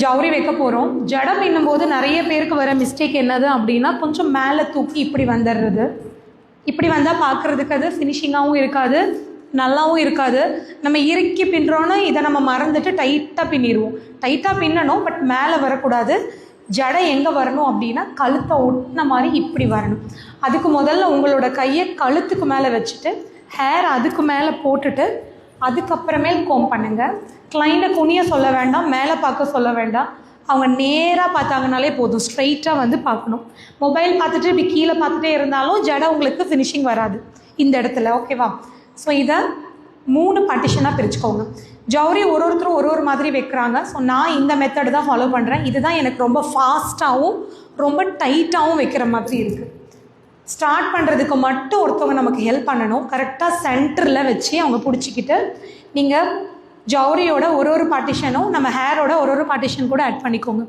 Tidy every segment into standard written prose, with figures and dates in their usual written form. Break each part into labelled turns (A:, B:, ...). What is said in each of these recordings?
A: ஜவுரி வைக்க போகிறோம். ஜடை பின்னும்போது நிறைய பேருக்கு வர மிஸ்டேக் என்னது அப்படின்னா, கொஞ்சம் மேலே தூக்கி இப்படி வந்துடுறது. இப்படி வந்தால் பார்க்குறதுக்கு அது ஃபினிஷிங்காகவும் இருக்காது, நல்லாவும் இருக்காது. நம்ம இறுக்கி பின்னுறோன்னா இதை நம்ம மறந்துட்டு டைட்டாக பின்னிடுவோம். டைட்டாக பின்னணும், பட் மேலே வரக்கூடாது. ஜடை எங்கே வரணும் அப்படின்னா கழுத்தை ஒட்டின மாதிரி இப்படி வரணும். அதுக்கு முதல்ல உங்களோட கையை கழுத்துக்கு மேலே வச்சுட்டு ஹேர் அதுக்கு மேலே போட்டுட்டு அதுக்கப்புறமேல் கோம் பண்ணுங்கள். கிளைண்ட்டை குனிய சொல்ல வேண்டாம், மேலே பார்க்க சொல்ல வேண்டாம். அவங்க நேராக பார்த்தாங்கனாலே போதும், ஸ்ட்ரைட்டாக வந்து பார்க்கணும். மொபைல் பார்த்துட்டு இப்படி கீழே பார்த்துட்டே இருந்தாலும் ஜடை உங்களுக்கு ஃபினிஷிங் வராது இந்த இடத்துல. ஓகேவா? ஸோ இதை 3 பார்ட்டிஷனாக பிரிச்சுக்கோங்க. ஜவுரி ஒருத்தரும் ஒரு மாதிரி வைக்கிறாங்க. ஸோ நான் இந்த மெத்தடு தான் ஃபாலோ பண்ணுறேன். இதுதான் எனக்கு ரொம்ப ஃபாஸ்ட்டாகவும் ரொம்ப டைட்டாகவும் வைக்கிற மாதிரி இருக்குது. ஸ்டார்ட் பண்ணுறதுக்கு மட்டும் ஒருத்தவங்க நமக்கு ஹெல்ப் பண்ணணும். கரெக்டாக சென்டரில் வச்சு அவங்க பிடிச்சிக்கிட்டு நீங்கள் ஜவுரியோட ஒரு பார்ட்டிஷனும் நம்ம ஹேரோட ஒரு பார்ட்டிஷன் கூட ஆட் பண்ணிக்கோங்க.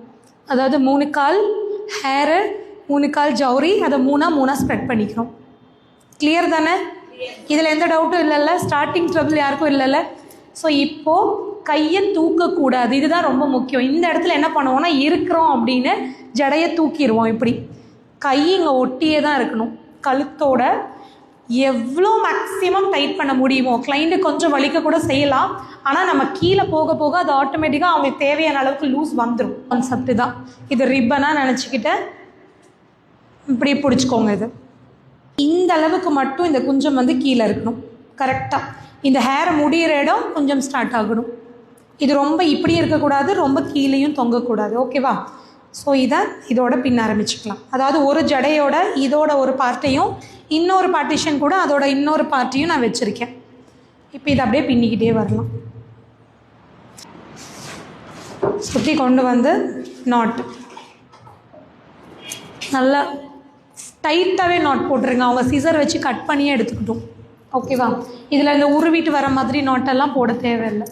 A: அதாவது 3 கால் ஹேரு, 3 கால் ஜவுரி, அதை 3 ஸ்ப்ரெட் பண்ணிக்கிறோம். கிளியர் தானே? இதில் எந்த டவுட்டும் இல்லைல்ல? ஸ்டார்டிங் ட்ரபிள் யாருக்கும் இல்லைல்ல? ஸோ இப்போது கையை தூக்கக்கூடாது, இதுதான் ரொம்ப முக்கியம். இந்த இடத்துல என்ன பண்ணுவோம்னா, இருக்கிறோம் அப்படின்னு ஜடையை தூக்கிடுவோம். இப்படி கை இங்கே ஒட்டியே தான் இருக்கணும். கழுத்தோட எவ்வளோ மேக்ஸிமம் டைட் பண்ண முடியுமோ. கிளைண்ட்டு கொஞ்சம் வலிக்க கூட செய்யலாம், ஆனால் நம்ம கீழே போக போக அது ஆட்டோமேட்டிக்காக அவங்களுக்கு தேவையான அளவுக்கு லூஸ் வந்துடும். கான்செப்ட் தான் இது. ரிப்பனாக நினச்சிக்கிட்டு இப்படி பிடிச்சிக்கோங்க. இது இந்த அளவுக்கு மட்டும் இந்த குஞ்சம் வந்து கீழே இருக்கணும். கரெக்டாக இந்த ஹேரை முடிகிற இடம் கொஞ்சம் ஸ்டார்ட் ஆகணும். இது ரொம்ப இப்படி இருக்கக்கூடாது, ரொம்ப கீழேயும் தொங்கக்கூடாது. ஓகேவா? ஸோ இதோட பின்ன ஆரம்பிச்சுக்கலாம். அதாவது ஒரு ஜடையோட இதோட ஒரு பார்ட்டையும் இன்னொரு பார்ட்டிஷன் கூட அதோட இன்னொரு பார்ட்டியும் நான் வச்சுருக்கேன். இப்போ இதை அப்படியே பின்னிக்கிட்டே வரலாம். சுற்றி கொண்டு வந்து நாட் நல்லா டைட்டாகவே நாட் போட்டுருங்க. அவங்க சிசர் வச்சு கட் பண்ணியே எடுத்துக்கிட்டோம். ஓகேவா? இதில் இந்த உருவிட்டு வர மாதிரி நாட்டெல்லாம் போட தேவையில்லை.